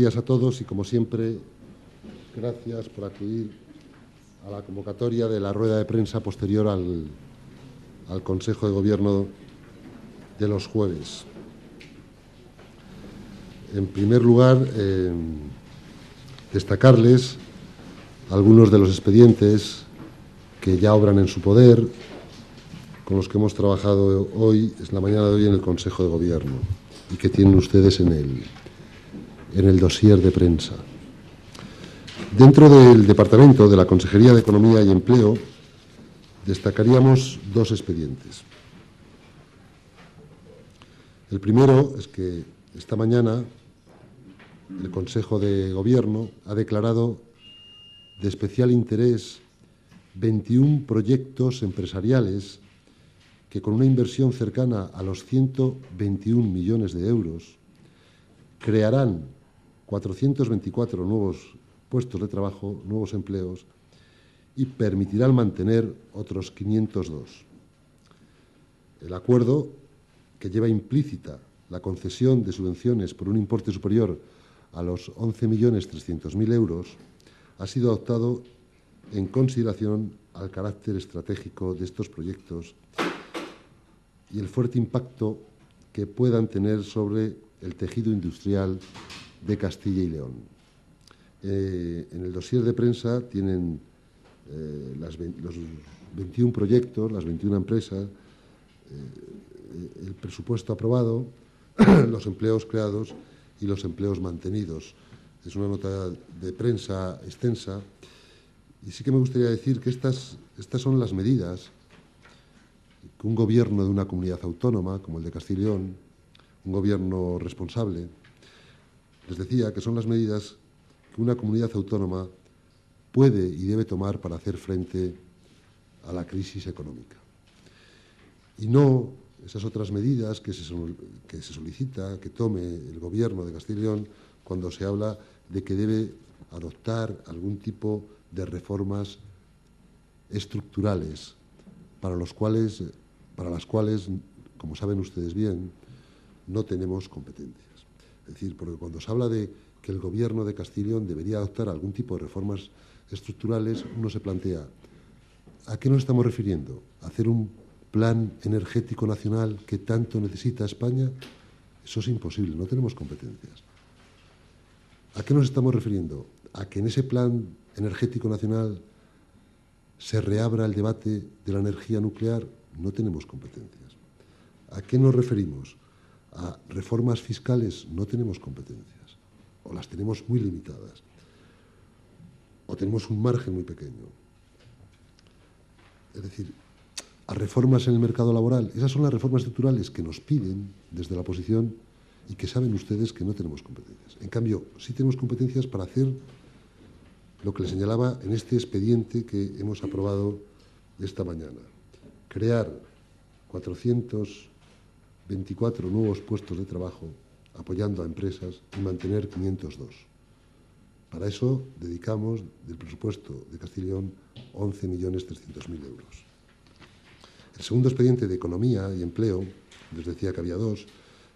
días a todos y, como siempre, gracias por acudir a la convocatoria de la rueda de prensa posterior al Consejo de Gobierno de los jueves. En primer lugar, destacarles algunos de los expedientes que ya obran en su poder, con los que hemos trabajado hoy, es la mañana de hoy, en el Consejo de Gobierno y que tienen ustedes en el dossier de prensa. Dentro del Departamento de la Consejería de Economía y Empleo destacaríamos dos expedientes. El primero es que esta mañana el Consejo de Gobierno ha declarado de especial interés 21 proyectos empresariales que, con una inversión cercana a los 121 millones de euros, crearán 424 nuevos puestos de trabajo, nuevos empleos, y permitirán mantener otros 502. El acuerdo, que lleva implícita la concesión de subvenciones por un importe superior a los 11.300.000 euros, ha sido adoptado en consideración al carácter estratégico de estos proyectos y el fuerte impacto que puedan tener sobre el tejido industrial de Castilla y León. En el dossier de prensa tienen los 21 proyectos, las 21 empresas, el presupuesto aprobado, los empleos creados y los empleos mantenidos. Es una nota de prensa extensa y sí que me gustaría decir que estas son las medidas que un gobierno de una comunidad autónoma como el de Castilla y León, un gobierno responsable, les decía que son las medidas que una comunidad autónoma puede y debe tomar para hacer frente a la crisis económica. Y no esas otras medidas que se solicita que tome el Gobierno de Castilla y León cuando se habla de que debe adoptar algún tipo de reformas estructurales para las cuales, como saben ustedes bien, no tenemos competencias. Es decir, porque cuando se habla de que el Gobierno de Castilla y León debería adoptar algún tipo de reformas estructurales, uno se plantea, ¿a qué nos estamos refiriendo? ¿A hacer un plan energético nacional que tanto necesita España? Eso es imposible, no tenemos competencias. ¿A qué nos estamos refiriendo? ¿A que en ese plan energético nacional se reabra el debate de la energía nuclear? No tenemos competencias. ¿A qué nos referimos? ¿A reformas fiscales? No tenemos competencias, o las tenemos muy limitadas, o tenemos un margen muy pequeño. Es decir, a reformas en el mercado laboral. Esas son las reformas estructurales que nos piden desde la oposición y que saben ustedes que no tenemos competencias. En cambio, sí tenemos competencias para hacer lo que les señalaba en este expediente que hemos aprobado esta mañana. Crear 424 nuevos puestos de trabajo apoyando a empresas y mantener 502. Para eso dedicamos del presupuesto de Castilla y León 11.300.000 euros. El segundo expediente de Economía y Empleo, les decía que había dos,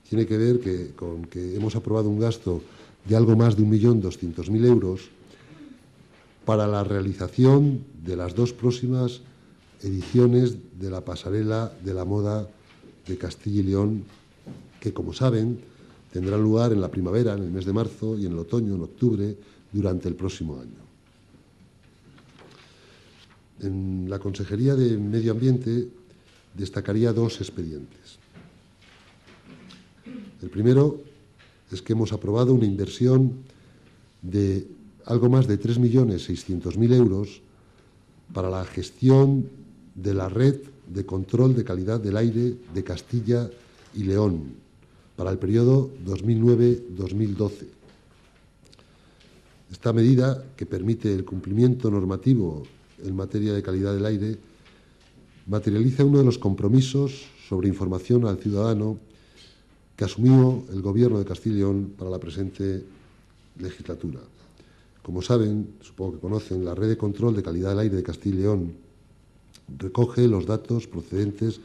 tiene que ver con que hemos aprobado un gasto de algo más de 1.200.000 euros para la realización de las dos próximas ediciones de la Pasarela de la Moda de Castilla y León, que, como saben, tendrán lugar en la primavera, en el mes de marzo, y en el otoño, en octubre, durante el próximo año. En la Consejería de Medio Ambiente destacaría dos expedientes. El primero es que hemos aprobado una inversión de algo más de 3.600.000 euros para la gestión de la red de control de calidad del aire de Castilla y León para el periodo 2009-2012. Esta medida, que permite el cumplimiento normativo en materia de calidad del aire, materializa uno de los compromisos sobre información al ciudadano que asumió el Gobierno de Castilla y León para la presente legislatura. Como saben, supongo que conocen, la red de control de calidad del aire de Castilla y León recoge los datos procedentes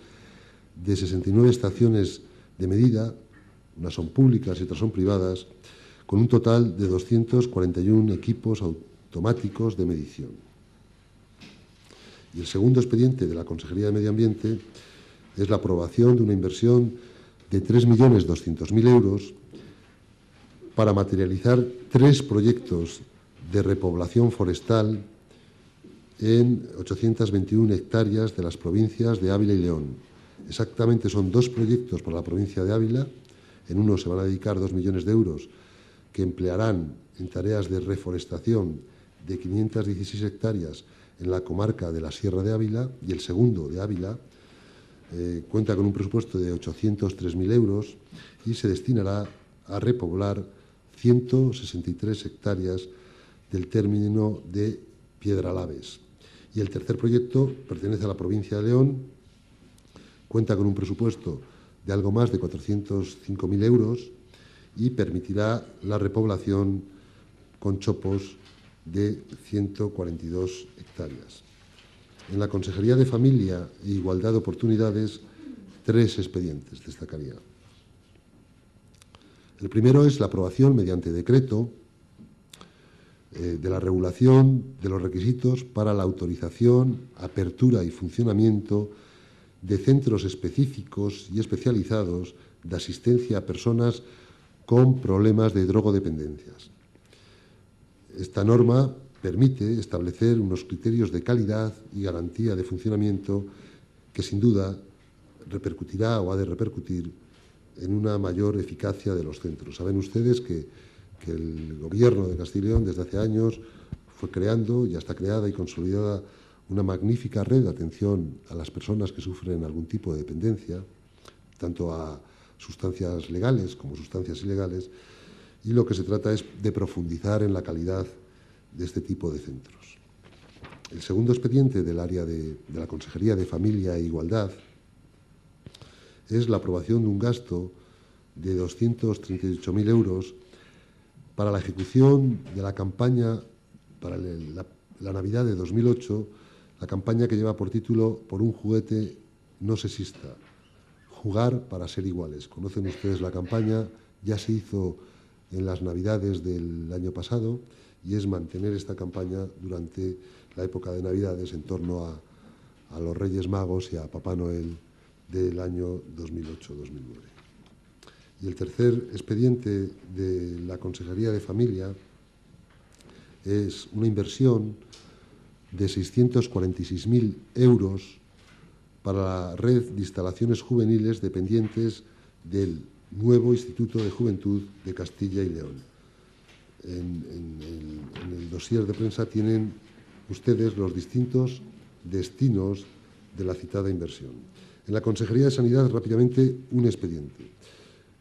de 69 estaciones de medida, unas son públicas y otras son privadas, con un total de 241 equipos automáticos de medición. Y el segundo expediente de la Consejería de Medio Ambiente es la aprobación de una inversión de 3.200.000 euros para materializar 3 proyectos de repoblación forestal en 821 hectáreas de las provincias de Ávila y León. Exactamente son 2 proyectos para la provincia de Ávila. En uno se van a dedicar 2 millones de euros que emplearán en tareas de reforestación de 516 hectáreas en la comarca de la Sierra de Ávila, y el segundo de Ávila cuenta con un presupuesto de 803.000 euros y se destinará a repoblar 163 hectáreas del término de Piedralaves. Y el tercer proyecto pertenece a la provincia de León, cuenta con un presupuesto de algo más de 405.000 euros y permitirá la repoblación con chopos de 142 hectáreas. En la Consejería de Familia e Igualdad de Oportunidades, 3 expedientes destacaría. El primero es la aprobación mediante decreto de la regulación de los requisitos para la autorización, apertura y funcionamiento de centros específicos y especializados de asistencia a personas con problemas de drogodependencias. Esta norma permite establecer unos criterios de calidad y garantía de funcionamiento que sin duda repercutirá o ha de repercutir en una mayor eficacia de los centros. Saben ustedes que el Gobierno de Castilla y León desde hace años fue creando, ya está creada y consolidada, una magnífica red de atención a las personas que sufren algún tipo de dependencia, tanto a sustancias legales como sustancias ilegales, y lo que se trata es de profundizar en la calidad de este tipo de centros. El segundo expediente del área de la Consejería de Familia e Igualdad es la aprobación de un gasto de 238.000 euros para la ejecución de la campaña para la Navidad de 2008, la campaña que lleva por título "Por un juguete no sexista, jugar para ser iguales". Conocen ustedes la campaña, ya se hizo en las Navidades del año pasado, y es mantener esta campaña durante la época de Navidades en torno a los Reyes Magos y a Papá Noel del año 2008-2009. Y el tercer expediente de la Consejería de Familia es una inversión de 646.000 euros para la red de instalaciones juveniles dependientes del nuevo Instituto de Juventud de Castilla y León. En el dossier de prensa tienen ustedes los distintos destinos de la citada inversión. En la Consejería de Sanidad, rápidamente, un expediente.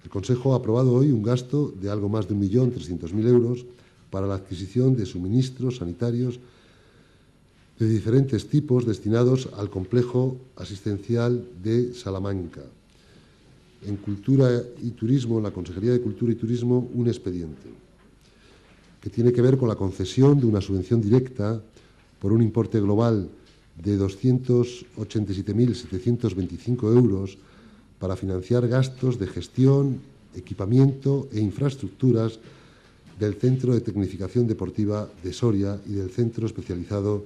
El Consejo ha aprobado hoy un gasto de algo más de 1.300.000 euros para la adquisición de suministros sanitarios de diferentes tipos destinados al complejo asistencial de Salamanca. En Cultura y Turismo, en la Consejería de Cultura y Turismo, un expediente que tiene que ver con la concesión de una subvención directa por un importe global de 287.725 euros para financiar gastos de gestión, equipamiento e infraestructuras del Centro de Tecnificación Deportiva de Soria y del Centro Especializado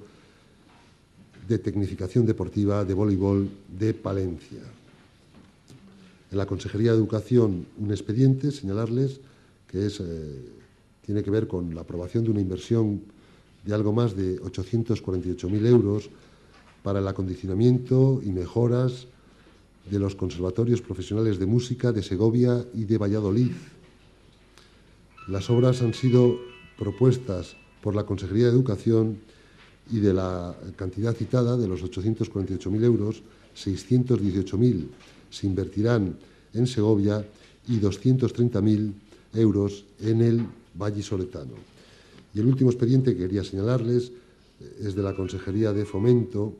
de Tecnificación Deportiva de Voleibol de Palencia. En la Consejería de Educación, un expediente, señalarles que tiene que ver con la aprobación de una inversión de algo más de 848.000 euros para el acondicionamiento y mejoras de los conservatorios profesionales de música de Segovia y de Valladolid. Las obras han sido propuestas por la Consejería de Educación y de la cantidad citada, de los 848.000 euros, 618.000 se invertirán en Segovia y 230.000 euros en el vallisoletano. Y el último expediente que quería señalarles es de la Consejería de Fomento,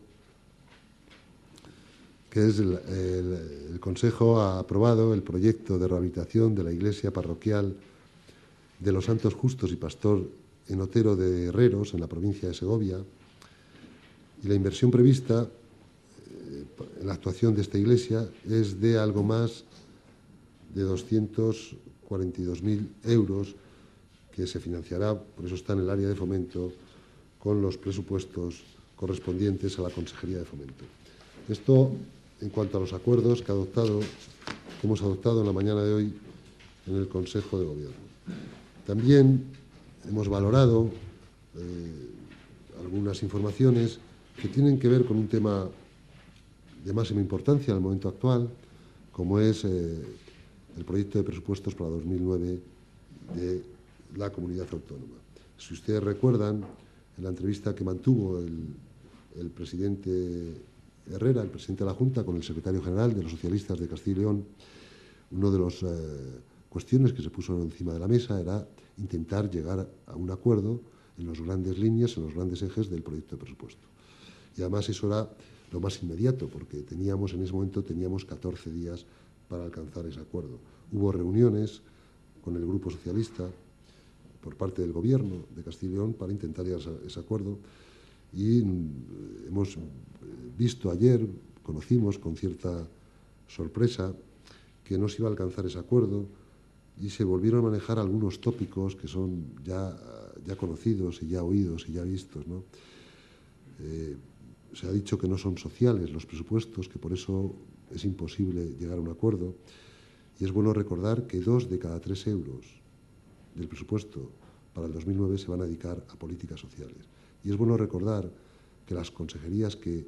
que es el Consejo ha aprobado el proyecto de rehabilitación de la iglesia parroquial de los Santos Justos y Pastor en Otero de Herreros, en la provincia de Segovia, y la inversión prevista en la actuación de esta iglesia es de algo más de 242.000 euros, que se financiará, por eso está en el área de fomento, con los presupuestos correspondientes a la Consejería de Fomento. Esto en cuanto a los acuerdos que hemos adoptado en la mañana de hoy en el Consejo de Gobierno. También hemos valorado algunas informaciones que tienen que ver con un tema de máxima importancia en el momento actual, como es el proyecto de presupuestos para 2009 de la comunidad autónoma. Si ustedes recuerdan, en la entrevista que mantuvo el presidente Herrera, el presidente de la Junta, con el secretario general de los socialistas de Castilla y León, una de las cuestiones que se puso encima de la mesa era intentar llegar a un acuerdo en las grandes líneas, en los grandes ejes del proyecto de presupuesto. Y además eso era lo más inmediato, porque en ese momento teníamos 14 días para alcanzar ese acuerdo. Hubo reuniones con el Grupo Socialista por parte del Gobierno de Castilla y León para intentar llegar a ese acuerdo y hemos visto ayer, conocimos con cierta sorpresa que no se iba a alcanzar ese acuerdo y se volvieron a manejar algunos tópicos que son ya conocidos y ya oídos y ya vistos, ¿no? Se ha dicho que no son sociales los presupuestos, que por eso es imposible llegar a un acuerdo. Y es bueno recordar que 2 de cada 3 euros del presupuesto para el 2009 se van a dedicar a políticas sociales. Y es bueno recordar que las consejerías que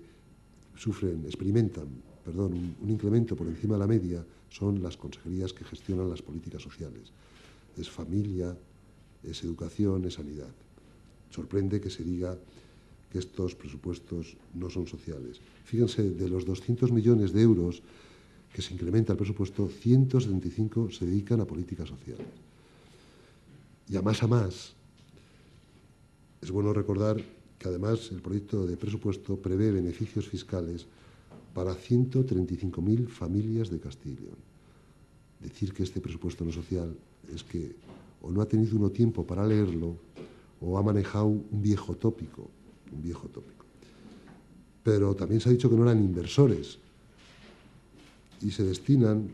experimentan un incremento por encima de la media son las consejerías que gestionan las políticas sociales. Es familia, es educación, es sanidad. Sorprende que se diga que estos presupuestos no son sociales. Fíjense, de los 200 millones de euros que se incrementa el presupuesto, 175 se dedican a políticas sociales. Y a más, es bueno recordar que además el proyecto de presupuesto prevé beneficios fiscales para 135.000 familias de Castilla y León. Decir que este presupuesto no es social es que o no ha tenido uno tiempo para leerlo o ha manejado un viejo tópico. Pero también se ha dicho que no eran inversores y se destinan,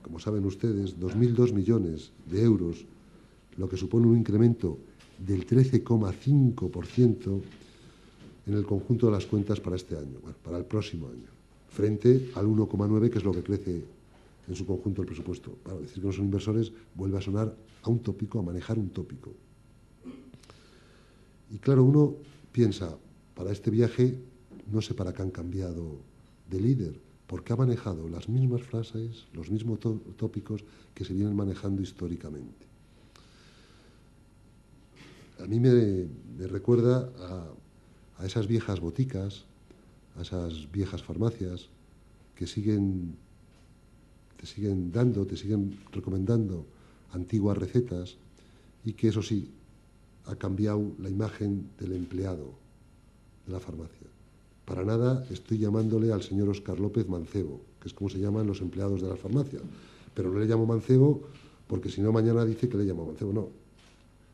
como saben ustedes, 2.002 millones de euros, lo que supone un incremento del 13,5% en el conjunto de las cuentas para este año, para el próximo año, frente al 1,9%, que es lo que crece en su conjunto el presupuesto. Para decir que no son inversores vuelve a sonar a un tópico, a manejar un tópico. Y claro, uno piensa, para este viaje no sé para qué han cambiado de líder, porque ha manejado las mismas frases, los mismos tópicos que se vienen manejando históricamente. A mí me recuerda a esas viejas boticas, a esas viejas farmacias que te siguen recomendando antiguas recetas y que, eso sí, ha cambiado la imagen del empleado de la farmacia. Para nada estoy llamándole al señor Óscar López mancebo, que es como se llaman los empleados de la farmacia, pero no le llamo mancebo porque si no mañana dice que le llamo mancebo. No,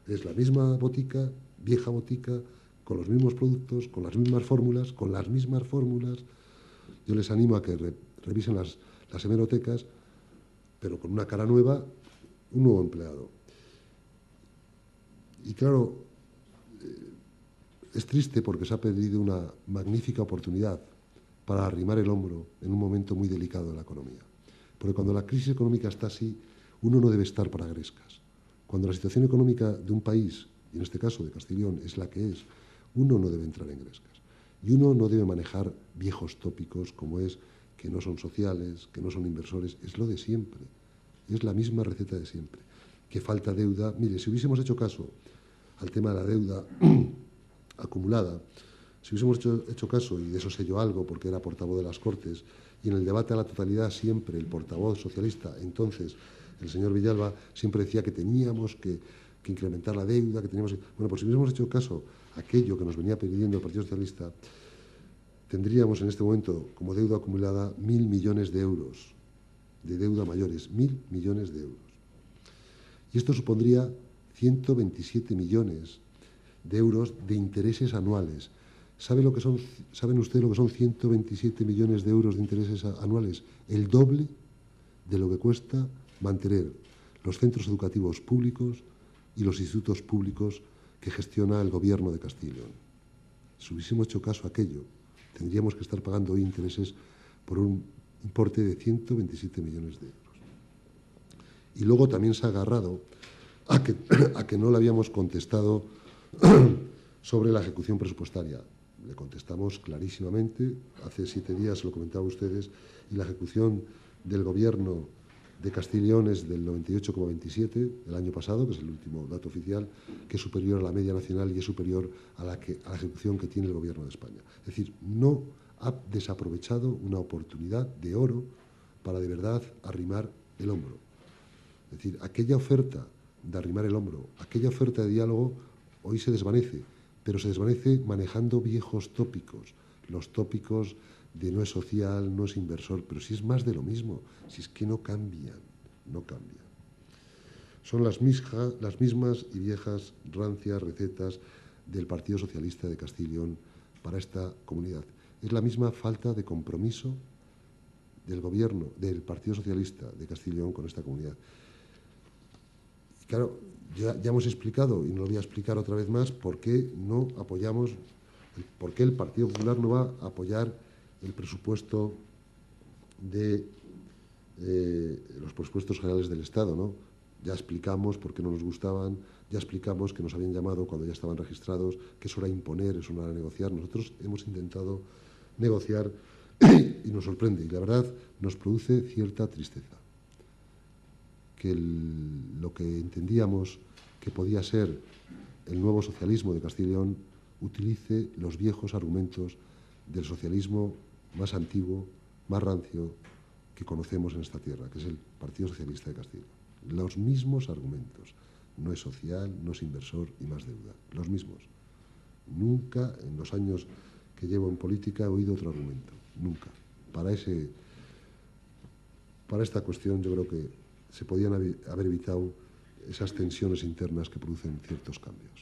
es la misma botica, vieja botica, con los mismos productos, con las mismas fórmulas, Yo les animo a que revisen las hemerotecas, pero con una cara nueva, un nuevo empleado. Y claro, es triste porque se ha perdido una magnífica oportunidad para arrimar el hombro en un momento muy delicado de la economía. Porque cuando la crisis económica está así, uno no debe estar para grescas. Cuando la situación económica de un país, y en este caso de Castilla y León, es la que es, uno no debe entrar en grescas. Y uno no debe manejar viejos tópicos como es que no son sociales, que no son inversores. Es lo de siempre. Es la misma receta de siempre. Que falta deuda. Mire, si hubiésemos hecho caso al tema de la deuda acumulada, si hubiésemos hecho caso, y de eso sé yo algo porque era portavoz de las Cortes, y en el debate a la totalidad siempre el portavoz socialista, entonces el señor Villalba, siempre decía que teníamos que incrementar la deuda, que teníamos... Bueno, pues si hubiésemos hecho caso a aquello que nos venía pidiendo el Partido Socialista, tendríamos en este momento como deuda acumulada 1.000 millones de euros de deuda mayores, 1.000 millones de euros. Y esto supondría 127 millones de euros de intereses anuales. ¿Saben ustedes lo que son 127 millones de euros de intereses anuales? El doble de lo que cuesta mantener los centros educativos públicos, y los institutos públicos que gestiona el Gobierno de Castilla y León. Si hubiésemos hecho caso a aquello, tendríamos que estar pagando hoy intereses por un importe de 127 millones de euros. Y luego también se ha agarrado a que no le habíamos contestado sobre la ejecución presupuestaria. Le contestamos clarísimamente, hace 7 días se lo comentaba a ustedes, y la ejecución del Gobierno de Castilla y León es del 98,27 el año pasado, que es el último dato oficial, que es superior a la media nacional y es superior a la ejecución que tiene el Gobierno de España. Es decir, no ha desaprovechado una oportunidad de oro para de verdad arrimar el hombro. Es decir, aquella oferta de arrimar el hombro, aquella oferta de diálogo, hoy se desvanece, pero se desvanece manejando viejos tópicos, los tópicos de no es social, no es inversor, pero si es más de lo mismo, si es que no cambian, no cambian. Son las mismas y viejas rancias recetas del Partido Socialista de Castilla y León para esta comunidad. Es la misma falta de compromiso del Gobierno, del Partido Socialista de Castilla y León con esta comunidad. Y claro, ya hemos explicado, y no lo voy a explicar otra vez más, por qué no apoyamos, por qué el Partido Popular no va a apoyar el presupuesto de los presupuestos generales del Estado, ¿no? Ya explicamos por qué no nos gustaban, ya explicamos que nos habían llamado cuando ya estaban registrados, que eso era imponer, eso no era negociar. Nosotros hemos intentado negociar y nos sorprende, y la verdad nos produce cierta tristeza. Que lo que entendíamos que podía ser el nuevo socialismo de Castilla y León utilice los viejos argumentos del socialismo más antiguo, más rancio que conocemos en esta tierra, que es el Partido Socialista de Castilla y León. Los mismos argumentos. No es social, no es inversor y más deuda. Los mismos. Nunca en los años que llevo en política he oído otro argumento. Nunca. Para esta cuestión yo creo que se podían haber evitado esas tensiones internas que producen ciertos cambios.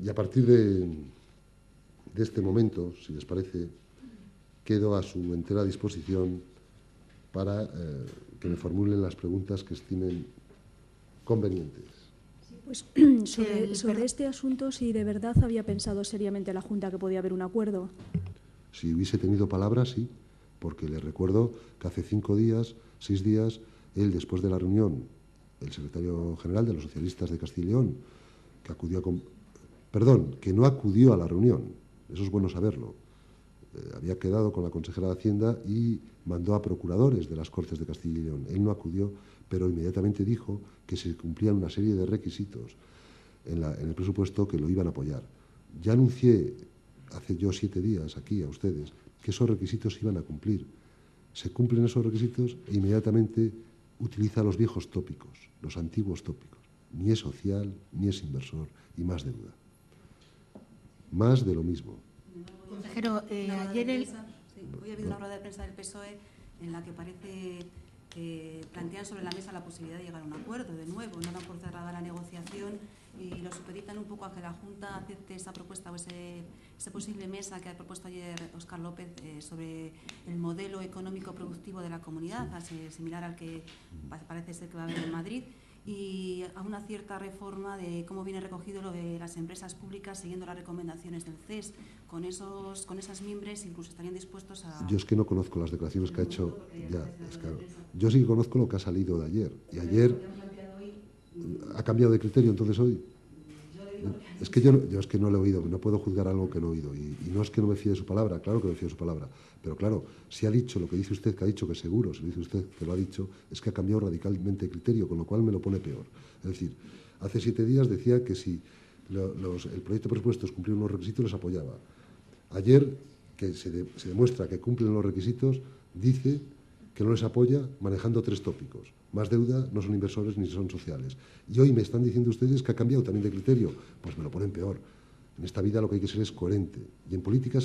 Y a partir de este momento, si les parece, quedo a su entera disposición para que me formulen las preguntas que estimen convenientes. Pues sobre este asunto, si de verdad había pensado seriamente la Junta que podía haber un acuerdo. Si hubiese tenido palabras, sí, porque les recuerdo que hace 6 días, él, después de la reunión, el secretario general de los socialistas de Castilla y León, que no acudió a la reunión, eso es bueno saberlo, había quedado con la consejera de Hacienda y mandó a procuradores de las Cortes de Castilla y León. Él no acudió, pero inmediatamente dijo que se cumplían una serie de requisitos en el presupuesto que lo iban a apoyar. Ya anuncié hace yo 7 días aquí a ustedes que esos requisitos se iban a cumplir. Se cumplen esos requisitos e inmediatamente utiliza los viejos tópicos, los antiguos tópicos. Ni es social, ni es inversor y más deuda. Más de lo mismo. Consejero, ayer hoy ha habido una rueda de prensa del PSOE en la que parece que plantean sobre la mesa la posibilidad de llegar a un acuerdo de nuevo, no dan por cerrada la negociación y lo supeditan un poco a que la Junta acepte esa propuesta o esa posible mesa que ha propuesto ayer Óscar López sobre el modelo económico productivo de la comunidad, similar al que parece ser que va a haber en Madrid, y a una cierta reforma de cómo viene recogido lo de las empresas públicas siguiendo las recomendaciones del CES. Con esas miembros incluso estarían dispuestos a... Yo es que no conozco las declaraciones que ha hecho. Claro. Yo sí conozco lo que ha salido de ayer. Y ayer ha cambiado de criterio entonces hoy. Es que yo es que no le he oído, no puedo juzgar algo que no he oído. Y no es que no me fíe de su palabra, claro que me fío de su palabra. Pero claro, si ha dicho lo que dice usted, que ha dicho que seguro, si lo dice usted que lo ha dicho, es que ha cambiado radicalmente de criterio, con lo cual me lo pone peor. Es decir, hace 7 días decía que si el proyecto de presupuestos cumplía unos requisitos, les apoyaba. Ayer, que se demuestra que cumplen los requisitos, dice que no les apoya manejando 3 tópicos. Más deuda, no son inversores ni son sociales. Y hoy me están diciendo ustedes que ha cambiado también de criterio. Pues me lo ponen peor. En esta vida lo que hay que ser es coherente. Y en política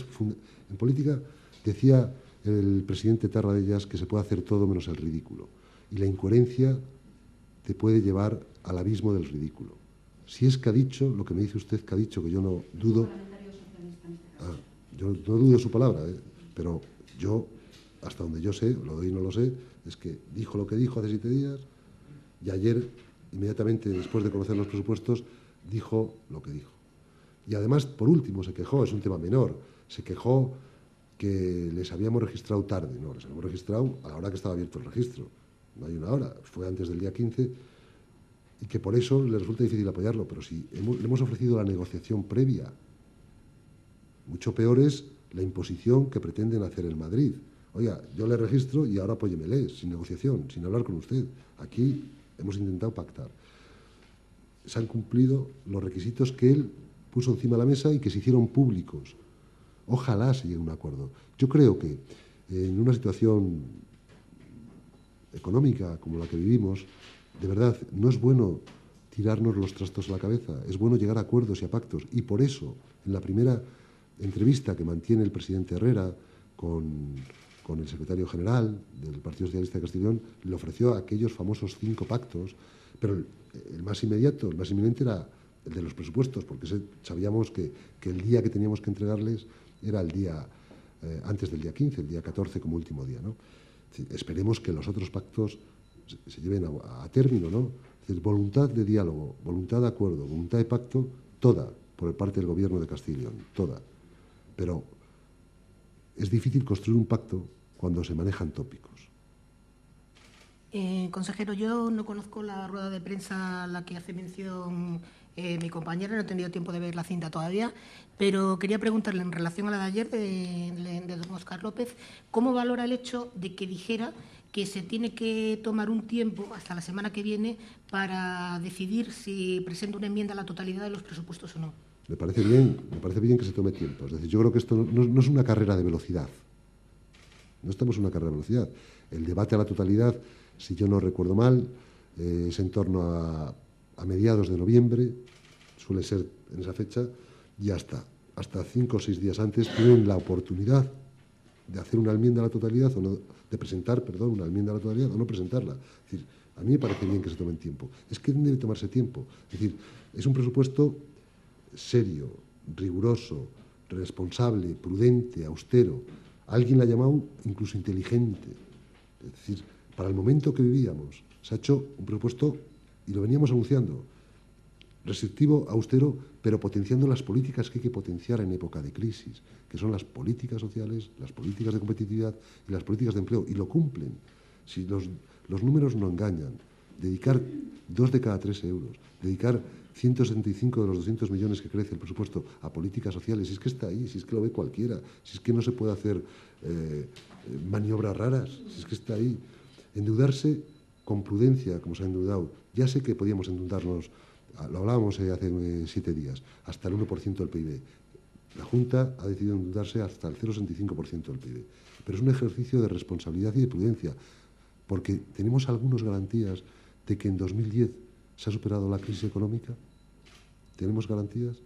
decía el presidente Tarradellas que se puede hacer todo menos el ridículo. Y la incoherencia te puede llevar al abismo del ridículo. Si es que ha dicho lo que me dice usted que ha dicho, que yo no dudo... yo no dudo de su palabra, pero yo, hasta donde yo sé, lo doy y no lo sé, es que dijo lo que dijo hace 7 días y ayer, inmediatamente después de conocer los presupuestos, dijo lo que dijo. Y además, por último, se quejó, es un tema menor, se quejó que les habíamos registrado tarde. No, les habíamos registrado a la hora que estaba abierto el registro. No hay una hora, fue antes del día 15, y que por eso les resulta difícil apoyarlo. Pero si le hemos ofrecido la negociación previa, mucho peor es la imposición que pretenden hacer en Madrid. Oiga, yo le registro y ahora apóyemele, sin negociación, sin hablar con usted. Aquí hemos intentado pactar. Se han cumplido los requisitos que él puso encima de la mesa y que se hicieron públicos. Ojalá se llegue a un acuerdo. Yo creo que en una situación económica como la que vivimos, de verdad, no es bueno tirarnos los trastos a la cabeza, es bueno llegar a acuerdos y a pactos. Y por eso, en la primera entrevista que mantiene el presidente Herrera con el secretario general del Partido Socialista de Castellón, le ofreció aquellos famosos 5 pactos, pero el más inmediato, el más inminente era el de los presupuestos, porque sabíamos que el día que teníamos que entregarles era el día antes del día 15, el día 14 como último día, ¿no? Esperemos que los otros pactos se lleven a término, ¿no? Es decir, voluntad de diálogo, voluntad de acuerdo, voluntad de pacto, toda, por parte del Gobierno de Castilla y León, toda. Pero es difícil construir un pacto cuando se manejan tópicos. Consejero, yo no conozco la rueda de prensa a la que hace mención mi compañera, no he tenido tiempo de ver la cinta todavía, pero quería preguntarle en relación a la de ayer de don Óscar López, ¿cómo valora el hecho de que dijera que se tiene que tomar un tiempo hasta la semana que viene para decidir si presenta una enmienda a la totalidad de los presupuestos o no? Me parece bien que se tome tiempo. Es decir, yo creo que esto no es una carrera de velocidad. No estamos en una carrera de velocidad. El debate a la totalidad, si yo no recuerdo mal, es en torno a mediados de noviembre, suele ser en esa fecha, y hasta 5 o 6 días antes tienen la oportunidad de hacer una enmienda a la totalidad o no, de presentar, una enmienda a la totalidad o no presentarla. Es decir, a mí me parece bien que se tomen tiempo. Es que debe tomarse tiempo. Es decir, es un presupuesto serio, riguroso, responsable, prudente, austero. Alguien la ha llamado incluso inteligente. Es decir, para el momento que vivíamos, se ha hecho un presupuesto, y lo veníamos anunciando, restrictivo, austero, pero potenciando las políticas que hay que potenciar en época de crisis, que son las políticas sociales, las políticas de competitividad y las políticas de empleo, y lo cumplen. Si los números no engañan, dedicar 2 de cada 3 euros, dedicar 175 de los 200 millones que crece el presupuesto a políticas sociales, si es que está ahí, si es que lo ve cualquiera, si es que no se puede hacer maniobras raras, si es que está ahí. Endeudarse con prudencia, como se ha endeudado. Ya sé que podíamos endeudarnos, lo hablábamos hace 7 días, hasta el 1% del PIB. La Junta ha decidido endeudarse hasta el 0,65% del PIB. Pero es un ejercicio de responsabilidad y de prudencia, porque tenemos algunas garantías de que en 2010 se ha superado la crisis económica. ¿Tenemos garantías?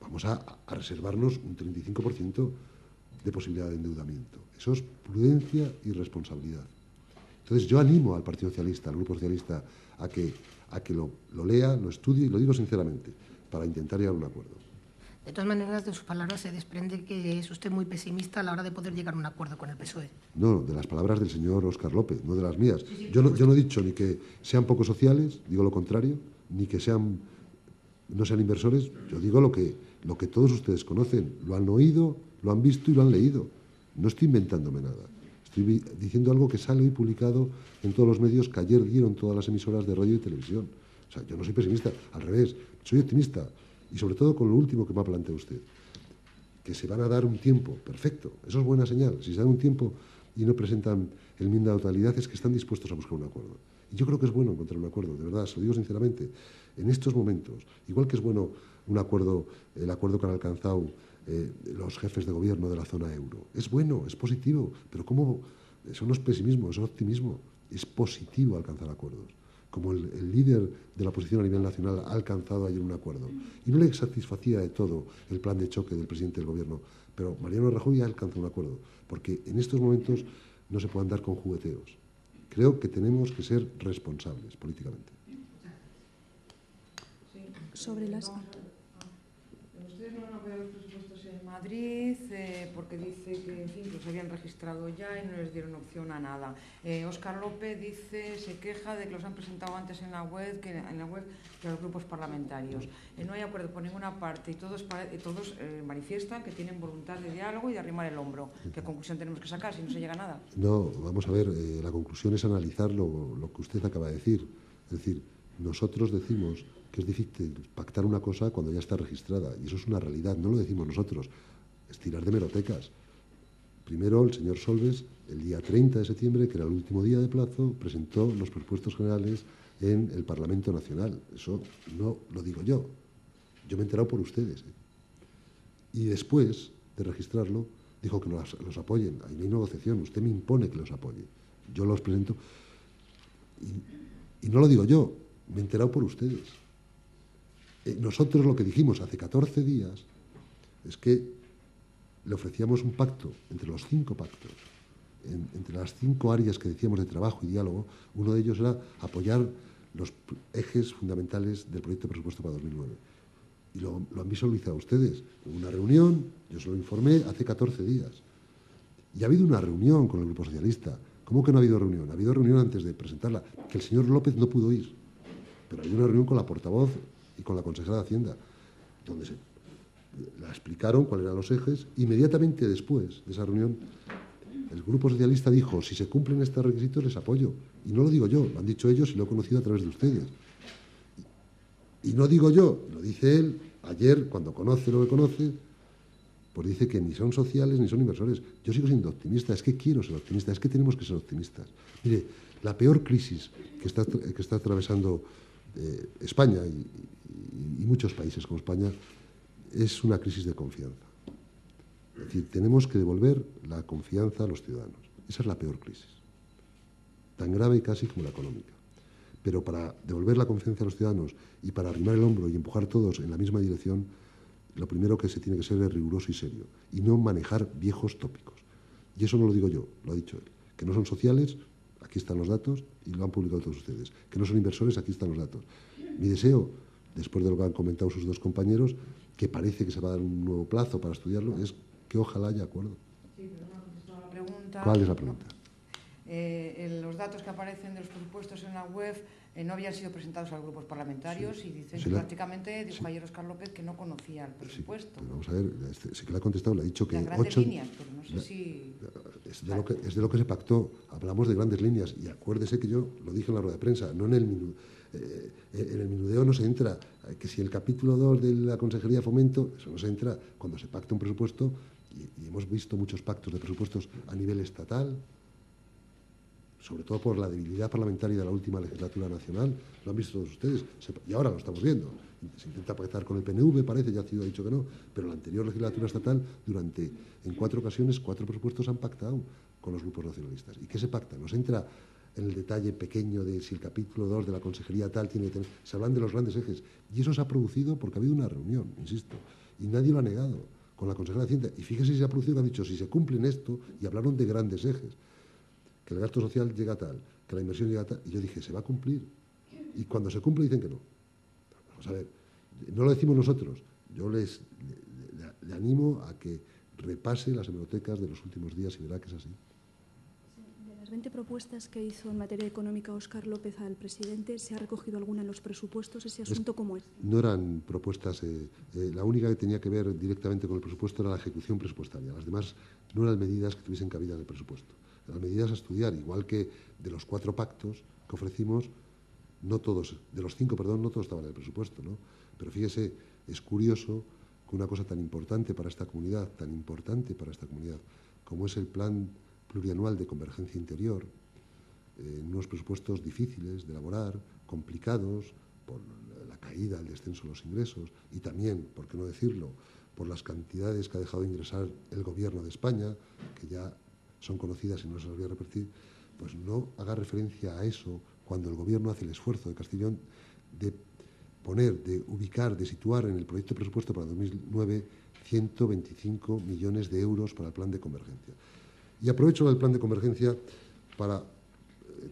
Vamos a reservarnos un 35% de posibilidad de endeudamiento. Eso es prudencia y responsabilidad. Entonces yo animo al Partido Socialista, al Grupo Socialista, a que lo lea, lo estudie, y lo digo sinceramente, para intentar llegar a un acuerdo. De todas maneras, de sus palabras se desprende que es usted muy pesimista a la hora de poder llegar a un acuerdo con el PSOE. No, de las palabras del señor Óscar López, no de las mías. Yo no he dicho ni que sean poco sociales, digo lo contrario, ni que no sean inversores. Yo digo lo que todos ustedes conocen, lo han oído, lo han visto y lo han leído. No estoy inventándome nada. Estoy diciendo algo que sale hoy publicado en todos los medios que ayer dieron todas las emisoras de radio y televisión. O sea, yo no soy pesimista, al revés, soy optimista. Y sobre todo con lo último que me ha planteado usted, que se van a dar un tiempo, perfecto, eso es buena señal. Si se dan un tiempo y no presentan enmienda a la totalidad, es que están dispuestos a buscar un acuerdo. Y yo creo que es bueno encontrar un acuerdo, de verdad, se lo digo sinceramente. En estos momentos, igual que es bueno un acuerdo, el acuerdo que han alcanzado los jefes de gobierno de la zona euro. Es bueno, es positivo, pero ¿cómo? Eso no es pesimismo, eso es optimismo. Es positivo alcanzar acuerdos. Como el líder de la oposición a nivel nacional ha alcanzado ayer un acuerdo. Y no le satisfacía de todo el plan de choque del presidente del gobierno, pero Mariano Rajoy ha alcanzado un acuerdo, porque en estos momentos no se puede andar con jugueteos. Creo que tenemos que ser responsables políticamente. Sobre las... ustedes no han apoyado los presupuestos en Madrid porque dice que, en fin, que los habían registrado ya y no les dieron opción a nada. Óscar López se queja de que los han presentado antes en la web que los grupos parlamentarios. No hay acuerdo por ninguna parte y todos manifiestan que tienen voluntad de diálogo y de arrimar el hombro. ¿Qué conclusión tenemos que sacar si no se llega a nada? No, vamos a ver, la conclusión es analizar lo que usted acaba de decir. Es decir, nosotros decimos que es difícil pactar una cosa cuando ya está registrada, y eso es una realidad, no lo decimos nosotros, es tirar de merotecas. Primero, el señor Solbes, el día 30 de septiembre, que era el último día de plazo, presentó los presupuestos generales en el Parlamento Nacional. Eso no lo digo yo me he enterado por ustedes. Y después de registrarlo, dijo que los apoyen. Ahí no hay negociación, usted me impone que los apoye. Yo los presento y no lo digo yo, me he enterado por ustedes. Nosotros lo que dijimos hace 14 días es que le ofrecíamos un pacto entre los 5 pactos, entre las 5 áreas que decíamos de trabajo y diálogo. Uno de ellos era apoyar los ejes fundamentales del proyecto de presupuesto para 2009. Y lo han visualizado ustedes. Hubo una reunión, yo se lo informé hace 14 días. Y ha habido una reunión con el Grupo Socialista. ¿Cómo que no ha habido reunión? Ha habido reunión antes de presentarla, que el señor López no pudo ir. Pero hay una reunión con la portavoz y con la consejera de Hacienda, donde la explicaron cuáles eran los ejes. Inmediatamente después de esa reunión, el Grupo Socialista dijo, si se cumplen estos requisitos les apoyo. Y no lo digo yo, lo han dicho ellos y lo he conocido a través de ustedes. Y no digo yo, lo dice él. Ayer, cuando conoce lo que conoce, pues dice que ni son sociales ni son inversores. Yo sigo siendo optimista, es que quiero ser optimista, es que tenemos que ser optimistas. Mire, la peor crisis que está atravesando España y muchos países como España es una crisis de confianza. Es decir, tenemos que devolver la confianza a los ciudadanos. Esa es la peor crisis, tan grave casi como la económica. Pero para devolver la confianza a los ciudadanos y para arrimar el hombro y empujar todos en la misma dirección, lo primero que se tiene que ser es riguroso y serio y no manejar viejos tópicos. Y eso no lo digo yo, lo ha dicho él. Que no son sociales, aquí están los datos y lo han publicado todos ustedes. Que no son inversores, aquí están los datos. Mi deseo, después de lo que han comentado sus dos compañeros, que parece que se va a dar un nuevo plazo para estudiarlo, es que ojalá haya acuerdo. Sí, pero no ha contestado la pregunta. ¿Cuál es la pregunta? Los datos que aparecen de los presupuestos en la web no habían sido presentados a los grupos parlamentarios y dicen que prácticamente dijo ayer Óscar López que no conocía el presupuesto. Pero vamos a ver, sí que le ha contestado, le ha dicho que las grandes líneas, pero no sé si... Es de lo que se pactó, hablamos de grandes líneas y acuérdese que yo lo dije en la rueda de prensa, no en el menudeo no se entra, que si el capítulo 2 de la Consejería de Fomento, eso no se entra cuando se pacta un presupuesto y hemos visto muchos pactos de presupuestos a nivel estatal, sobre todo por la debilidad parlamentaria de la última legislatura nacional, lo han visto todos ustedes, y ahora lo estamos viendo. Se intenta pactar con el PNV, parece, ya ha dicho que no, pero la anterior legislatura estatal, en 4 ocasiones, 4 presupuestos han pactado con los grupos nacionalistas. ¿Y qué se pacta? No se entra en el detalle pequeño de si el capítulo 2 de la consejería tal tiene que tener... Se hablan de los grandes ejes, y eso se ha producido porque ha habido una reunión, insisto, y nadie lo ha negado, con la consejera de Hacienda. Y fíjese si se ha producido que han dicho, si se cumplen esto, y hablaron de grandes ejes, que el gasto social llega a tal, que la inversión llega a tal, y yo dije, se va a cumplir. Y cuando se cumple dicen que no. Vamos a ver, no lo decimos nosotros, yo le animo a que repase las hemerotecas de los últimos días y verá que es así. De las 20 propuestas que hizo en materia económica Óscar López al presidente, ¿se ha recogido alguna en los presupuestos? ¿Ese asunto cómo es? No eran propuestas, la única que tenía que ver directamente con el presupuesto era la ejecución presupuestaria, las demás no eran medidas que tuviesen cabida en el presupuesto. Las medidas a estudiar, igual que de los 4 pactos que ofrecimos, no todos, de los 5, perdón, no todos estaban en el presupuesto, ¿no? Pero fíjese, es curioso que una cosa tan importante para esta comunidad, como es el plan plurianual de convergencia interior, en unos presupuestos difíciles de elaborar, complicados, por la caída, el descenso de los ingresos y también, por qué no decirlo, por las cantidades que ha dejado de ingresar el Gobierno de España, que ya son conocidas y no se las voy a repetir, pues no haga referencia a eso cuando el Gobierno hace el esfuerzo de Castellón de ubicar, de situar en el proyecto de presupuesto para 2009 125 millones de euros para el plan de convergencia. Y aprovecho el plan de convergencia para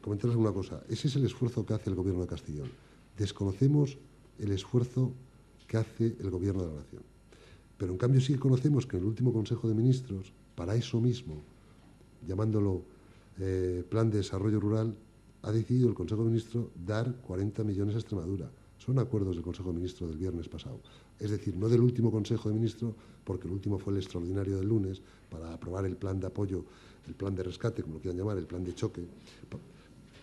comentarles una cosa. Ese es el esfuerzo que hace el Gobierno de Castellón. Desconocemos el esfuerzo que hace el Gobierno de la Nación. Pero en cambio sí que conocemos que en el último Consejo de Ministros, para eso mismo, llamándolo Plan de Desarrollo Rural, ha decidido el Consejo de Ministros dar 40 millones a Extremadura. Son acuerdos del Consejo de Ministros del viernes pasado. Es decir, no del último Consejo de Ministros, porque el último fue el extraordinario del lunes, para aprobar el plan de apoyo, el plan de rescate, como lo quieran llamar, el plan de choque,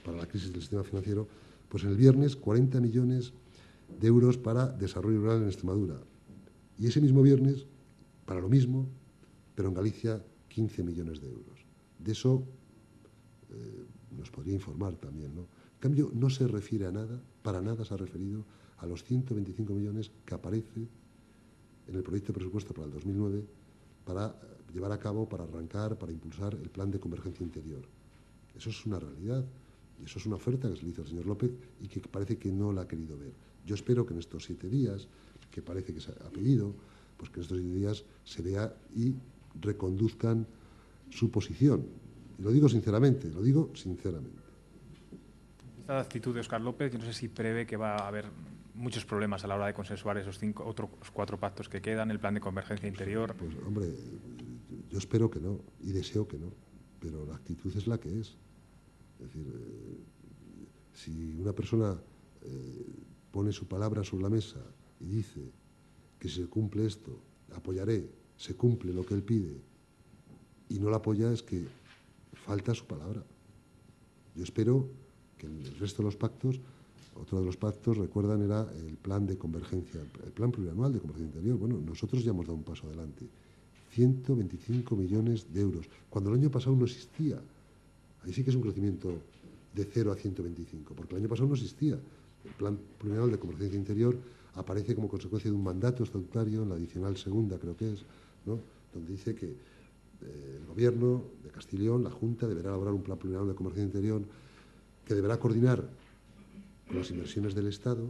para la crisis del sistema financiero. Pues en el viernes 40 millones de euros para desarrollo rural en Extremadura. Y ese mismo viernes, para lo mismo, pero en Galicia, 15 millones de euros. De eso nos podría informar también, ¿no? En cambio, no se refiere a nada, para nada se ha referido a los 125 millones que aparece en el proyecto de presupuesto para el 2009 para llevar a cabo, para arrancar, para impulsar el plan de convergencia interior. Eso es una realidad y eso es una oferta que se le hizo al señor López y que parece que no la ha querido ver. Yo espero que en estos 7 días, que parece que se ha pedido, pues que en estos 7 días se vea y reconduzcan su posición. Y lo digo sinceramente, Esta actitud de Óscar López, yo no sé si prevé que va a haber muchos problemas a la hora de consensuar esos otros 4 pactos que quedan, el plan de convergencia interior. Pues hombre, yo espero que no y deseo que no, pero la actitud es la que es. Es decir, si una persona pone su palabra sobre la mesa y dice que si se cumple esto, apoyaré, se cumple lo que él pide y no la apoya, es que falta su palabra. Yo espero que en el resto de los pactos, otro de los pactos, recuerdan, era el plan de convergencia, el plan plurianual de convergencia interior. Bueno, nosotros ya hemos dado un paso adelante. 125 millones de euros, cuando el año pasado no existía. Ahí sí que es un crecimiento de 0 a 125, porque el año pasado no existía. El plan plurianual de convergencia interior aparece como consecuencia de un mandato estatutario en la adicional segunda, creo que es, ¿no?, donde dice que el Gobierno de Castilla y León, la Junta, deberá elaborar un plan plurianual de convergencia interior que deberá coordinar con las inversiones del Estado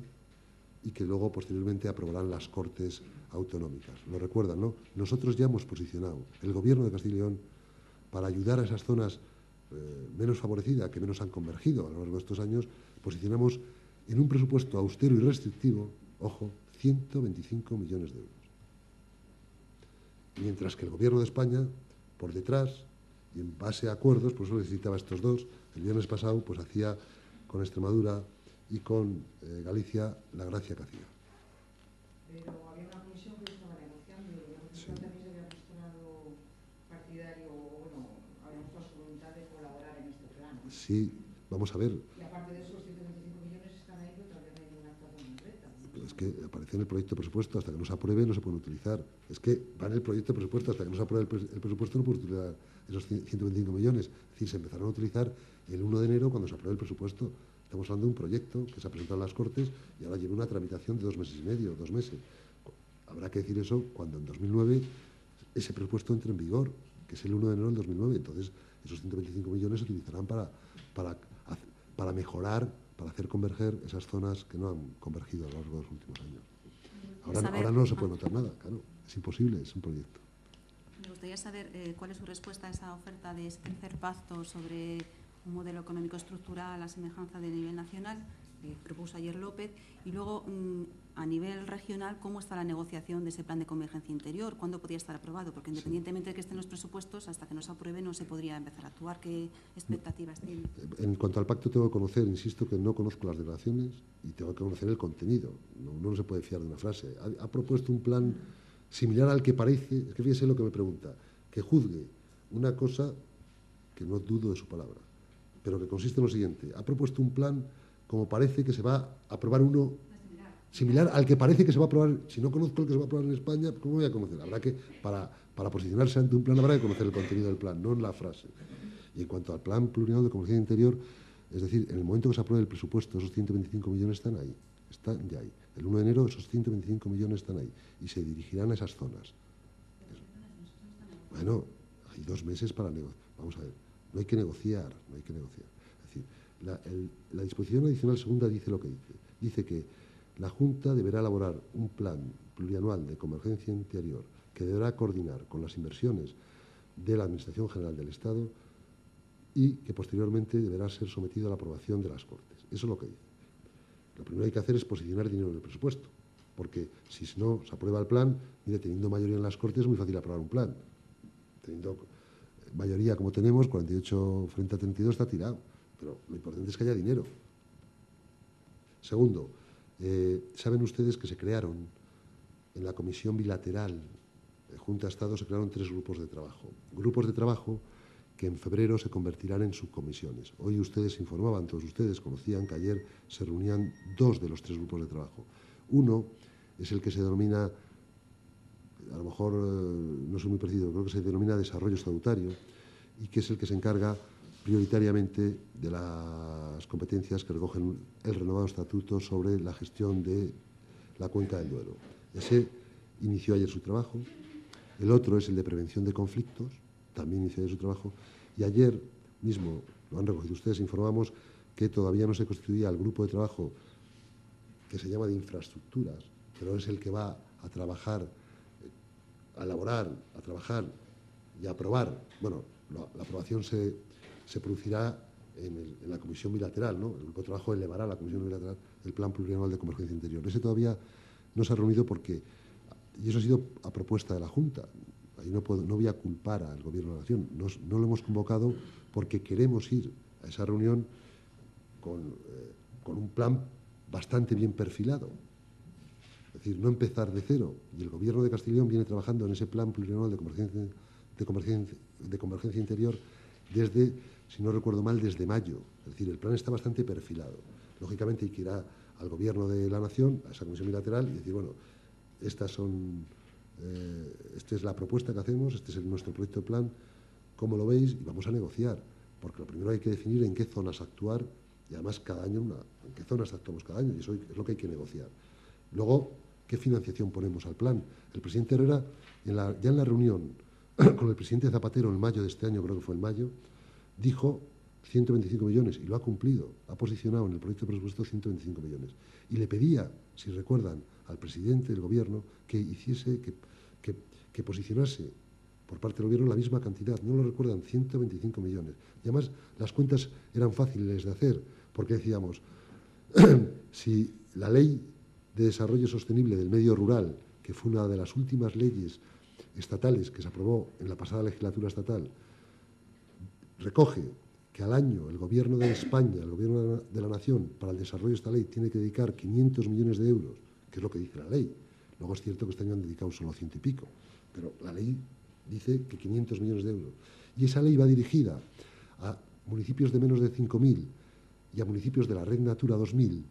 y que luego posteriormente aprobarán las Cortes Autonómicas. Lo recuerdan, ¿no? Nosotros ya hemos posicionado el Gobierno de Castilla y León para ayudar a esas zonas menos favorecidas, que menos han convergido a lo largo de estos años. Posicionamos en un presupuesto austero y restrictivo, ojo, 125 millones de euros. Mientras que el Gobierno de España, por detrás, y en base a acuerdos, por eso necesitaba estos dos, el viernes pasado pues hacía con Extremadura y con Galicia la gracia que hacía. Pero había una comisión que estaba negociando y el Gobierno también se había mostrado partidario, bueno, había mostrado su voluntad de colaborar en este plan. Sí, vamos a ver. Y aparte de eso, los 125 millones están ahí, pero todavía no hay ninguna actuación concreta. Es que aparece en el proyecto de presupuesto, hasta que no se apruebe no se pueden utilizar. Es que va en el proyecto de presupuesto, hasta que no se apruebe el presupuesto no puede utilizar esos 125 millones. Es decir, se empezaron a utilizar el 1 de enero cuando se apruebe el presupuesto. Estamos hablando de un proyecto que se ha presentado en las Cortes y ahora lleva una tramitación de 2 meses y medio, 2 meses. Habrá que decir eso cuando en 2009 ese presupuesto entre en vigor, que es el 1 de enero del 2009. Entonces, esos 125 millones se utilizarán para mejorar, para hacer converger esas zonas que no han convergido a lo largo de los últimos años. Ahora no se puede notar nada, claro, es imposible, es un proyecto. Me gustaría saber cuál es su respuesta a esa oferta de ese tercer pacto sobre un modelo económico estructural a semejanza del nivel nacional, que propuso ayer López, y luego a nivel regional, ¿cómo está la negociación de ese plan de convergencia interior? ¿Cuándo podría estar aprobado? Porque independientemente de que estén los presupuestos, hasta que no se apruebe no se podría empezar a actuar. ¿Qué expectativas tiene? En cuanto al pacto tengo que conocer, insisto que no conozco las declaraciones y tengo que conocer el contenido. No se puede fiar de una frase. Ha propuesto un plan similar al que parece, es que fíjese lo que me pregunta, que juzgue una cosa que no dudo de su palabra, pero que consiste en lo siguiente. Ha propuesto un plan como parece que se va a aprobar uno similar al que parece que se va a aprobar. Si no conozco el que se va a aprobar en España, ¿cómo voy a conocer? Habrá que, para posicionarse ante un plan, habrá que conocer el contenido del plan, no en la frase. Y en cuanto al plan plurianual de convergencia interior, es decir, en el momento que se apruebe el presupuesto, esos 125 millones están ahí, están ya ahí. El 1 de enero esos 125 millones están ahí y se dirigirán a esas zonas. Bueno, hay 2 meses para negociar. Vamos a ver, no hay que negociar. Es decir, la disposición adicional segunda dice lo que dice. Dice que la Junta deberá elaborar un plan plurianual de convergencia interior que deberá coordinar con las inversiones de la Administración General del Estado y que posteriormente deberá ser sometido a la aprobación de las Cortes. Eso es lo que dice. Lo primero que hay que hacer es posicionar dinero en el presupuesto. porque si no se aprueba el plan, mire, teniendo mayoría en las Cortes es muy fácil aprobar un plan. Teniendo mayoría como tenemos, 48 frente a 32 está tirado, pero lo importante es que haya dinero. Segundo, saben ustedes que se crearon en la comisión bilateral Junta-Estado, se crearon 3 grupos de trabajo que en febrero se convertirán en subcomisiones. Hoy ustedes informaban, todos ustedes conocían que ayer se reunían 2 de los 3 grupos de trabajo. Uno es el que se denomina, a lo mejor no soy muy preciso, creo que se denomina desarrollo estatutario, y que es el que se encarga prioritariamente de las competencias que recogen el renovado estatuto sobre la gestión de la cuenca del Duero. Ese inició ayer su trabajo. El otro es el de prevención de conflictos, también inició ayer su trabajo. Y ayer mismo, lo han recogido ustedes, informamos que todavía no se constituía el grupo de trabajo que se llama de infraestructuras, pero es el que va a trabajar, a elaborar, a trabajar y a aprobar. Bueno, la aprobación se producirá en la comisión bilateral, ¿no? El grupo de trabajo elevará a la comisión bilateral el plan plurianual de convergencia interior. Ese todavía no se ha reunido porque, y eso ha sido a propuesta de la Junta, ahí no voy a culpar al Gobierno de la Nación, no lo hemos convocado porque queremos ir a esa reunión con un plan bastante bien perfilado. Es decir, no empezar de cero. Y el Gobierno de Castilla y León viene trabajando en ese plan plurianual de convergencia interior desde, si no recuerdo mal, desde mayo. Es decir, el plan está bastante perfilado. Lógicamente hay que ir al Gobierno de la Nación, a esa comisión bilateral, y decir, bueno, esta es la propuesta que hacemos, este es nuestro proyecto de plan, ¿cómo lo veis? Y vamos a negociar, porque lo primero hay que definir en qué zonas actuar, y además cada año en qué zonas actuamos cada año, y eso es lo que hay que negociar. Luego, ¿qué financiación ponemos al plan? El presidente Herrera, ya en la reunión con el presidente Zapatero en mayo de este año, creo que fue en mayo, dijo 125 millones y lo ha cumplido. Ha posicionado en el proyecto de presupuesto 125 millones. Y le pedía, si recuerdan, al presidente del Gobierno que hiciese, que posicionase por parte del Gobierno la misma cantidad. ¿No lo recuerdan? 125 millones. Y además las cuentas eran fáciles de hacer, porque decíamos, si la Ley de Desarrollo Sostenible del Medio Rural, que fue una de las últimas leyes estatales que se aprobó en la pasada legislatura estatal, recoge que al año el Gobierno de España, el Gobierno de la Nación, para el desarrollo de esta ley tiene que dedicar 500 millones de euros, que es lo que dice la ley. Luego es cierto que este año han dedicado solo 100 y pico, pero la ley dice que 500 millones de euros. Y esa ley va dirigida a municipios de menos de 5.000 y a municipios de la Red Natura 2000.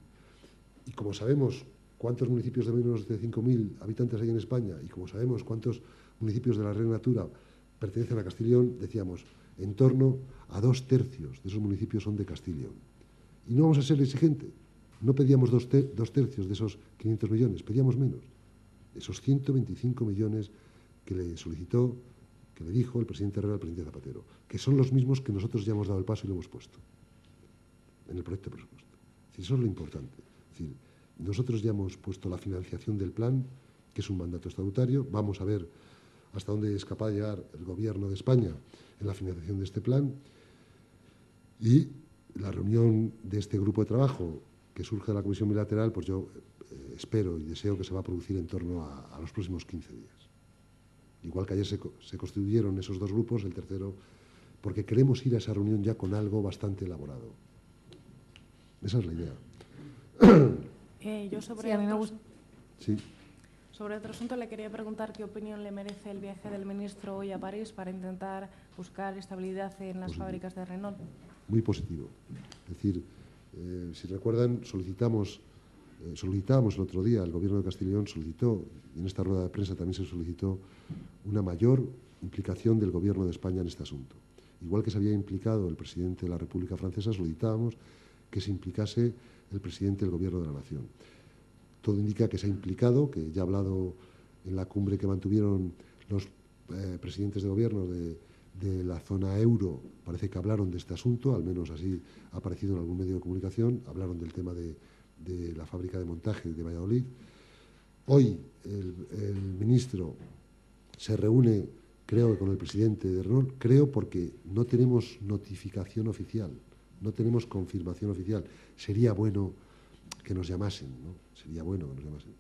Y como sabemos cuántos municipios de menos de 5.000 habitantes hay en España y como sabemos cuántos municipios de la Red Natura pertenecen a Castilla y León, decíamos, en torno a 2/3 de esos municipios son de Castilla y León. Y no vamos a ser exigentes. No pedíamos 2/3 de esos 500 millones, pedíamos menos. Esos 125 millones que le solicitó, que le dijo el presidente Herrera al presidente Zapatero, que son los mismos que nosotros ya hemos dado el paso y lo hemos puesto en el proyecto de presupuesto. Es decir, eso es lo importante. Es decir, nosotros ya hemos puesto la financiación del plan, que es un mandato estatutario. Vamos a ver hasta dónde es capaz de llegar el Gobierno de España en la financiación de este plan. Y la reunión de este grupo de trabajo que surge de la comisión bilateral, pues yo espero y deseo que se va a producir en torno a los próximos 15 días. Igual que ayer se constituyeron esos 2 grupos, el tercero, porque queremos ir a esa reunión ya con algo bastante elaborado. Esa es la idea. Yo sobre otro asunto le quería preguntar qué opinión le merece el viaje del ministro hoy a París para intentar buscar estabilidad en las fábricas de Renault. Muy positivo. Es decir, si recuerdan, solicitábamos el otro día, el Gobierno de Castilla y León solicitó, y en esta rueda de prensa también se solicitó, una mayor implicación del Gobierno de España en este asunto. Igual que se había implicado el presidente de la República Francesa, solicitábamos que se implicase el presidente del Gobierno de la Nación. Todo indica que se ha implicado, que ya ha hablado en la cumbre que mantuvieron los presidentes de gobierno de la zona euro, parece que hablaron de este asunto, al menos así ha aparecido en algún medio de comunicación, hablaron del tema de la fábrica de montaje de Valladolid. Hoy el ministro se reúne, creo, con el presidente de Renault, creo porque no tenemos notificación oficial, no tenemos confirmación oficial. Sería bueno que nos llamasen, ¿no? Sería bueno que nos llamasen.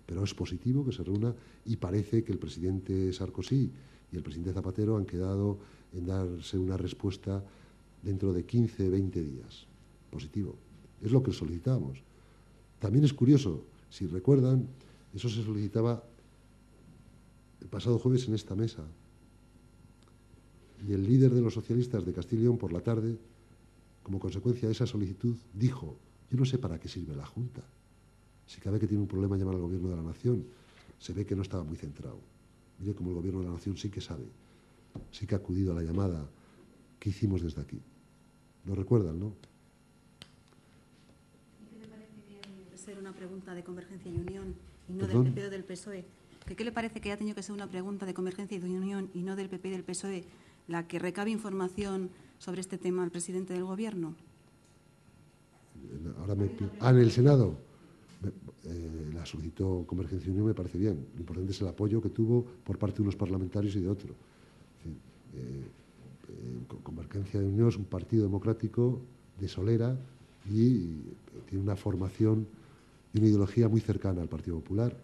Pero es positivo que se reúna y parece que el presidente Sarkozy y el presidente Zapatero han quedado en darse una respuesta dentro de 15, 20 días. Positivo. Es lo que solicitábamos. También es curioso, si recuerdan, eso se solicitaba el pasado jueves en esta mesa. Y el líder de los socialistas de Castilla y León por la tarde, como consecuencia de esa solicitud, dijo: yo no sé para qué sirve la Junta. Si cada vez que tiene un problema llama al Gobierno de la Nación, se ve que no estaba muy centrado. Mire cómo el Gobierno de la Nación sí que sabe, sí que ha acudido a la llamada que hicimos desde aquí. ¿Lo recuerdan, no? ¿Qué le parece que debe ser una pregunta de Convergencia y Unión y no ¿Perdón? del PP o del PSOE? ¿Qué le parece que ha tenido que ser una pregunta de Convergencia y de Unión y no del PP y del PSOE la que recabe información sobre este tema al presidente del Gobierno? Ahora en el Senado la solicitó Convergencia y Unión, me parece bien. Lo importante es el apoyo que tuvo por parte de unos parlamentarios y de otros. Convergencia y Unión es un partido democrático de solera y tiene una formación y una ideología muy cercana al Partido Popular.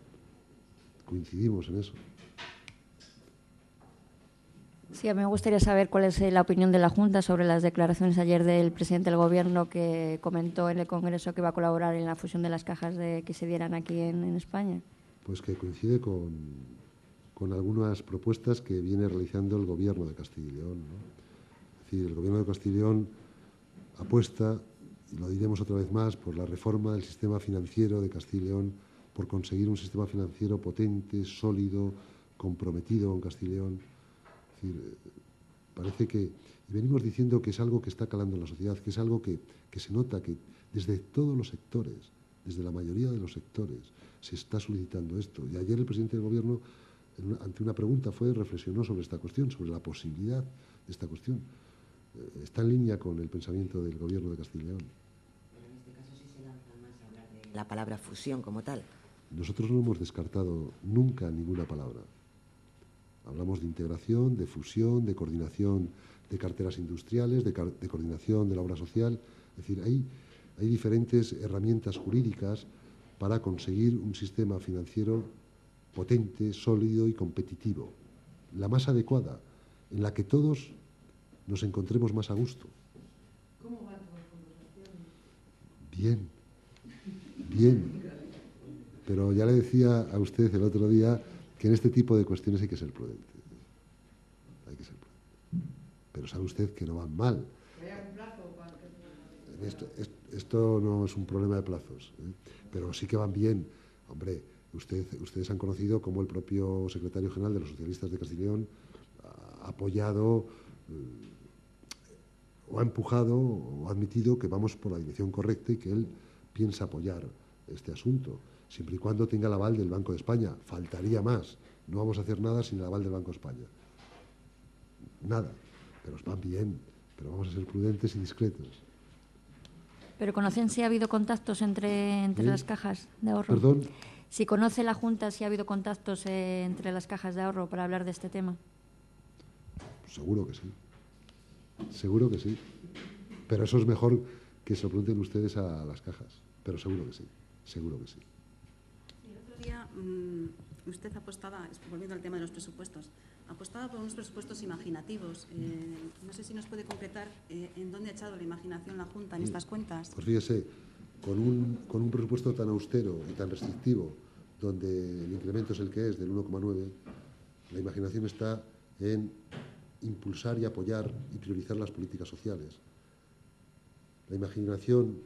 Coincidimos en eso. Sí, a mí me gustaría saber cuál es la opinión de la Junta sobre las declaraciones ayer del presidente del Gobierno, que comentó en el Congreso que va a colaborar en la fusión de las cajas que se dieran aquí en España. Pues que coincide con algunas propuestas que viene realizando el Gobierno de Castilla y León, ¿no? Es decir, el Gobierno de Castilla y León apuesta, y lo diremos otra vez más, por la reforma del sistema financiero de Castilla y León, por conseguir un sistema financiero potente, sólido, comprometido con Castilla y León. Es decir, parece que, y venimos diciendo que es algo que está calando en la sociedad, que es algo que se nota que desde todos los sectores, desde la mayoría de los sectores, se está solicitando esto. Y ayer el presidente del Gobierno, ante una pregunta, reflexionó sobre esta cuestión, sobre la posibilidad de esta cuestión. Está en línea con el pensamiento del Gobierno de Castilla y León. Pero en este caso sí se lanza más a hablar de la palabra fusión como tal. Nosotros no hemos descartado nunca ninguna palabra. Hablamos de integración, de fusión, de coordinación de carteras industriales, de coordinación de la obra social. Es decir, hay diferentes herramientas jurídicas para conseguir un sistema financiero potente, sólido y competitivo. La más adecuada, en la que todos nos encontremos más a gusto. ¿Cómo van las conversaciones? Bien, bien. Pero ya le decía a usted el otro día que en este tipo de cuestiones hay que ser prudente. Hay que ser prudente. Pero sabe usted que no van mal. ¿Hay algún plazo para que Esto no es un problema de plazos, ¿eh? Pero sí que van bien. Hombre, ustedes han conocido cómo el propio secretario general de los socialistas de Castilla y León ha apoyado o ha empujado o ha admitido que vamos por la dirección correcta y que él piensa apoyar este asunto, siempre y cuando tenga el aval del Banco de España. Faltaría más. No vamos a hacer nada sin el aval del Banco de España. Nada. Pero van bien. Pero vamos a ser prudentes y discretos. ¿Pero conocen si ha habido contactos entre las cajas de ahorro? ¿Perdón? Si conoce la Junta si ha habido contactos entre las cajas de ahorro para hablar de este tema. Seguro que sí. Seguro que sí. Pero eso es mejor que se lo pregunten ustedes a las cajas. Pero seguro que sí. Seguro que sí. El otro día usted apostaba, volviendo al tema de los presupuestos, apostaba por unos presupuestos imaginativos. No sé si nos puede concretar en dónde ha echado la imaginación la Junta en estas cuentas. Pues fíjese, con un presupuesto tan austero y tan restrictivo, donde el incremento es el que es, del 1,9, la imaginación está en impulsar y apoyar y priorizar las políticas sociales. La imaginación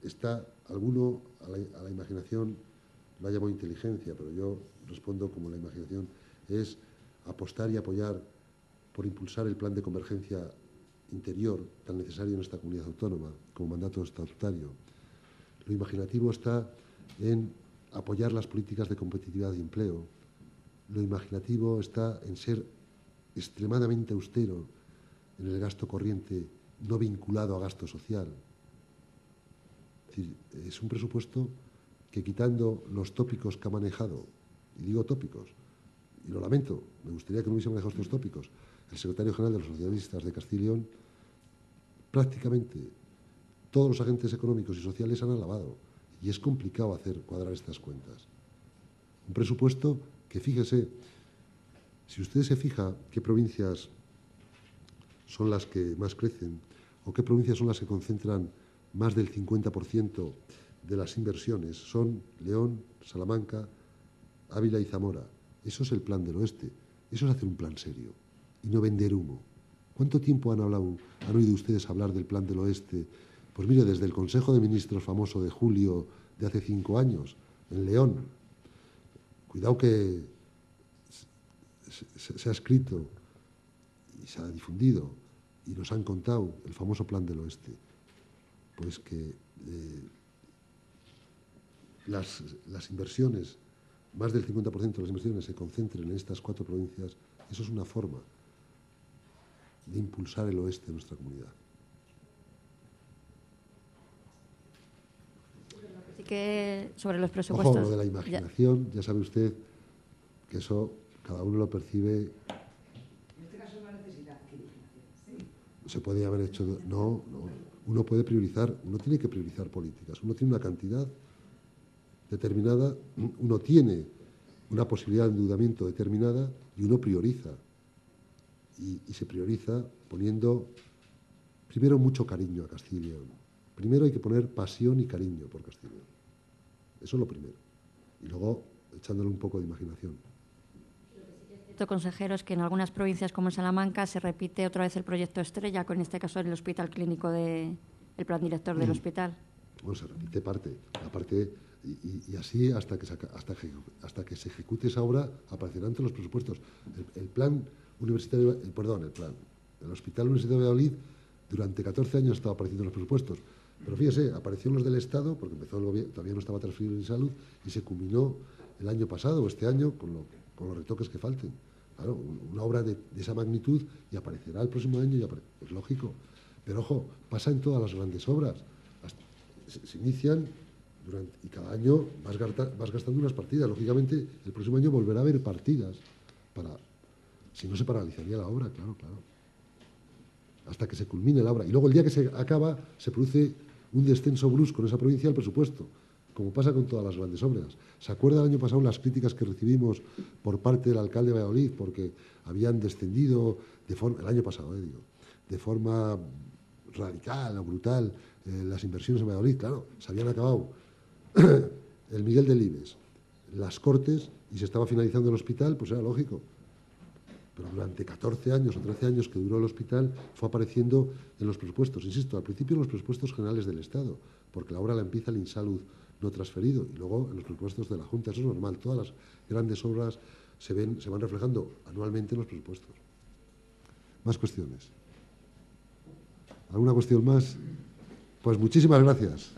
está, alguno a la imaginación lo ha llamado inteligencia, pero yo respondo como la imaginación es apostar y apoyar por impulsar el plan de convergencia interior tan necesario en esta comunidad autónoma como mandato estatutario. Lo imaginativo está en apoyar las políticas de competitividad y empleo. Lo imaginativo está en ser extremadamente austero en el gasto corriente no vinculado a gasto social. Es decir, es un presupuesto que, quitando los tópicos que ha manejado, y digo tópicos, y lo lamento, me gustaría que no hubiese manejado estos tópicos, el secretario general de los socialistas de Castilla y León, prácticamente todos los agentes económicos y sociales han alabado, y es complicado hacer cuadrar estas cuentas. Un presupuesto que, fíjese, si usted se fija qué provincias son las que más crecen o qué provincias son las que concentran más del 50% de las inversiones, son León, Salamanca, Ávila y Zamora. Eso es el plan del oeste. Eso es hacer un plan serio y no vender humo. ¿Cuánto tiempo han oído ustedes hablar del plan del oeste? Pues mire, desde el Consejo de Ministros famoso de julio de hace 5 años, en León. Cuidado que se ha escrito y se ha difundido y nos han contado el famoso plan del oeste. Pues que las inversiones, más del 50% de las inversiones se concentren en estas 4 provincias, eso es una forma de impulsar el oeste de nuestra comunidad. Así que sobre los presupuestos... Ojo, lo de la imaginación, ya sabe usted que eso cada uno lo percibe. En este caso no necesita imaginación. Se puede haber hecho... No, uno puede priorizar, uno tiene que priorizar políticas. Uno tiene una cantidad determinada, uno tiene una posibilidad de endeudamiento determinada y uno prioriza. Y se prioriza poniendo, primero, mucho cariño a Castilla y León. Primero hay que poner pasión y cariño por Castilla y León. Eso es lo primero. Y luego echándole un poco de imaginación. Cierto, consejero, es que en algunas provincias como en Salamanca se repite otra vez el proyecto estrella, con en este caso el hospital clínico el plan director del hospital. Bueno, se repite parte, y así hasta que se ejecute esa obra aparecerán entre los presupuestos. El plan universitario, el Hospital Universitario de Valladolid durante 14 años estaba apareciendo en los presupuestos. Pero fíjese, apareció en los del Estado, porque empezó el gobierno, todavía no estaba transferido en salud, y se culminó el año pasado o este año con los retoques que falten. Claro, una obra de esa magnitud y aparecerá el próximo año, es lógico. Pero ojo, pasa en todas las grandes obras. Se inician y cada año vas gastando unas partidas. Lógicamente, el próximo año volverá a haber partidas si no se paralizaría la obra, claro. Hasta que se culmine la obra. Y luego el día que se acaba, se produce un descenso brusco en esa provincia del presupuesto, como pasa con todas las grandes obras. ¿Se acuerda el año pasado las críticas que recibimos por parte del alcalde de Valladolid porque habían descendido el año pasado, de forma radical o brutal las inversiones en Valladolid? Claro, se habían acabado el Miguel Delibes, las Cortes, y se estaba finalizando el hospital, pues era lógico. Pero durante 14 años o 13 años que duró el hospital fue apareciendo en los presupuestos. Insisto, al principio en los presupuestos generales del Estado, porque la obra la empieza el Insalud no transferido, y luego en los presupuestos de la Junta. Eso es normal. Todas las grandes obras se van reflejando anualmente en los presupuestos. Más cuestiones. ¿Alguna cuestión más? Pues muchísimas gracias.